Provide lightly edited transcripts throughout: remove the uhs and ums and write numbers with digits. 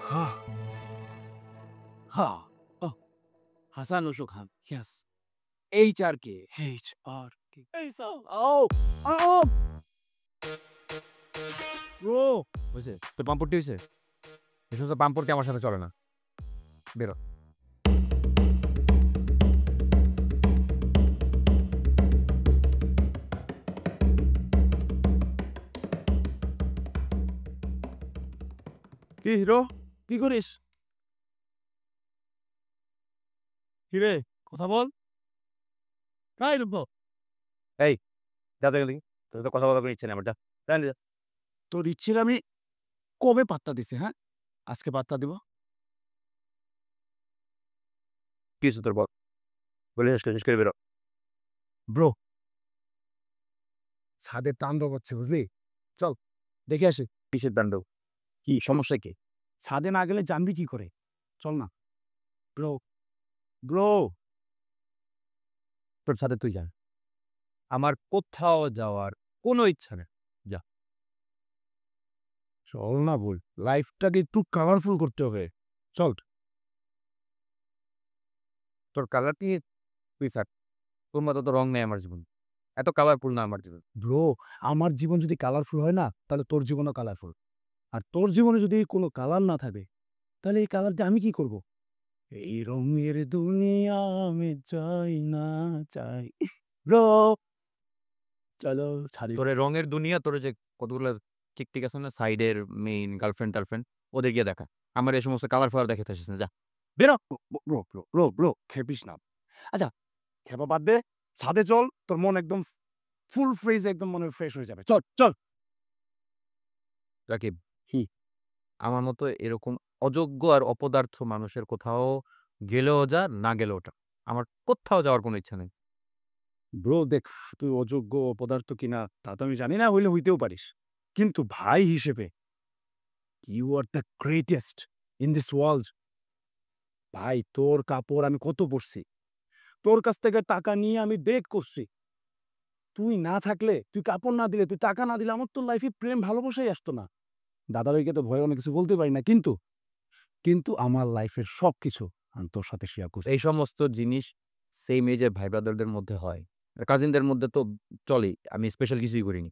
Ha. Ha. Oh. Hasan Ushu Khan. Yes. HRK. HRK. Hey, so. Oh. Oh. Bro. বুঝছে তোর পাম্পটি হয়েছে এই সমস্ত পাম্পটি আমার সাথে চলে না বেরো কি হিরো কি করিস হিরে কথা বল কাই রূপ এই যা তো এখান থেকে তোর তো কথা বলার কোনো ইচ্ছে নেই আমার যা তোর ইচ্ছের আমি কবে পাত্তা দিছি হ্যাঁ আজকে পাত্তা দিব কি হচ্ছে তোর বল বলে শেষ করে বেরো ব্রো ছাদের তাণ্ডব হচ্ছে বুঝলি চল দেখে আসি কিসের তাণ্ডব কি সমস্যা কি ছাদে না গেলে জানবি কি করে চল না ব্রো ব্রো তোর সাথে তুই যা আমার কোথাও যাওয়ার কোনো ইচ্ছা নেই চল না বল লাইফটাকে একটু কালারফুল করতে হবে চল তোর কালার কি তুই থাক তোর মতো তো রং নেই আমার জীবন এত কালারফুল না আমার জীবন ব্রো আমার জীবন যদি কালারফুল হয় না তাহলে তোর জীবনও কালারফুল আর তোর জীবনে যদি কোনো কালার না থাকে তাহলে এই কালার দিয়ে আমি কি করব এই রঙের দুনিয়া আমি চাই না চাই ব্রো চলো ছাড়ি তোর এই রঙের দুনিয়া তোর যে কতগুলো ঠিক আছে না সাইডের মেইন গার্লফ্রেন্ড টার্লফ্রেন্ড ওদের গিয়ে দেখা আমার এই সমস্ত কালার ফালার দেখে থাকিস না যা বেরো ব্রো ব্রো ব্রো ব্রো খেপিস না আচ্ছা খেপা বাদ দে ছাদে চল তোর মন একদম ফুল ফ্রেজ একদম মনে ফ্রেশ হয়ে যাবে চল চল রাকিব আমার মতো এরকম অযোগ্য আর অপদার্থ মানুষের কোথাও গেলেও যা না গেলেও ওটা আমার কোথাও যাওয়ার কোনো ইচ্ছা নেই ব্রো দেখ তুই অযোগ্য পদার্থ কিনা তা তো আমি জানি না হইলে হইতেও পারিস কিন্তু ভাই হিসেবে you are the greatest in this world ভাই তোর কাপড় আমি কত পরছি তোর কাছ থেকে টাকা নিয়ে আমি বেক করছি তুই না থাকলে তুই কাপড় না দিলে তুই টাকা না দিলে আমার তোর লাইফে প্রেম ভালোবাসাই আসতো না দাদা ভাইকে তো ভয়ে অনেক কিছু বলতে পারি না কিন্তু কিন্তু আমার লাইফের সব কিছু আমি তোর সাথে শেয়ার করছি এই সমস্ত জিনিস সেম এজের ভাই ব্রাদারদের মধ্যে হয় কাজিনদের মধ্যে তো চলেই আমি স্পেশাল কিছুই করিনি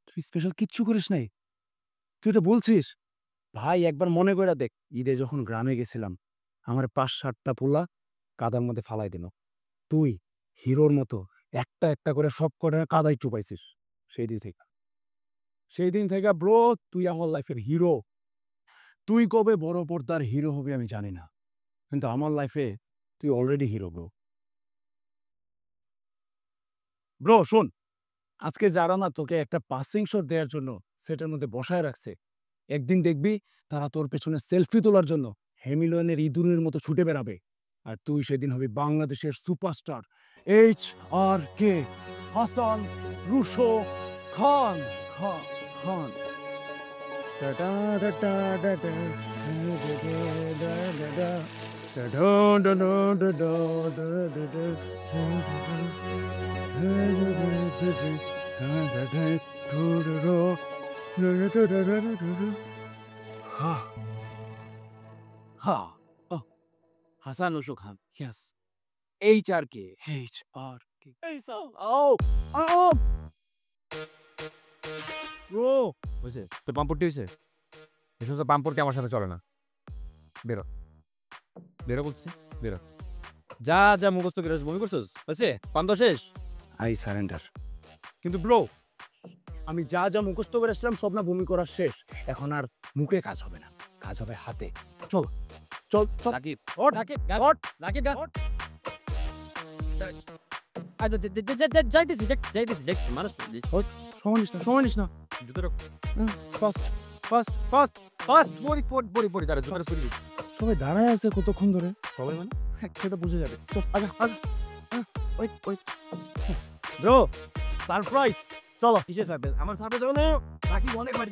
তুই স্পেশাল কিচ্ছু করিস নাই তুই এটা বলছিস ভাই একবার মনে করে দেখ ঈদে যখন গ্রামে গেছিলাম আমার ৫-৭টা পোলা কাদার মধ্যে ফালাই দিল তুই হিরোর মতো একটা একটা করে সব কটা কাদায় চুপাইছিস সেই দিন থেকে ব্রো তুই আমার লাইফের হিরো তুই কবে বড় পর্দার হিরো হবে আমি জানি না কিন্তু আমার লাইফে তুই অলরেডি হিরো ব্রো ব্রো শোন আজকে যারা না তোকে একটা পাসিং শট দেওয়ার জন্য সেটার মধ্যে বসায় রাখছে একদিন দেখবি তারা তোর পেছনে সেলফি তোলার জন্য হেমিলনের ইঁদুরের মতো ছুটে বেড়াবে আর তুই সেদিন হবি বাংলাদেশের সুপারস্টার HRK হাসান রুশো খান খান খান Ha. Ha. Oh. Hasan Ushu Khan. Yes. HRK. HRK. Hey, so. Oh. Oh. Bro. বুঝছে তোর পাম্পটি হয়েছে এই সমস্ত পাম্পটি আমার সাথে চলে না বেরো বেরো বলছি বেরো যা যা মুখস্থ করে বমি করছিস বুঝছে পান্ত শেষ I surrender. কিন্তু ব্রো আমি যা যা মুখস্থ করে এসেছিলাম সব না বমি করার শেষ এখন আর মুখে কাজ হবে না কাজ হবে হাতে চল চল চল রাকিব ওঠ রাকিব ওঠ রাকিব যাইতেছি মানুষ সময় নিস না জুতোটা ফাস্ট ফাস্ট ফাস্ট ফাস্ট পড়ি তারা জুতোটা পরি সবাই দাঁড়ায় আছে কতক্ষণ ধরে সবাই মানে সেটা বুঝে যাবে চল আগা আগা ওই ব্রো সারপ্রাইজ চলো কিসের সার্ভে আমার সার্ভে যাবো না রাকিব অনেক মার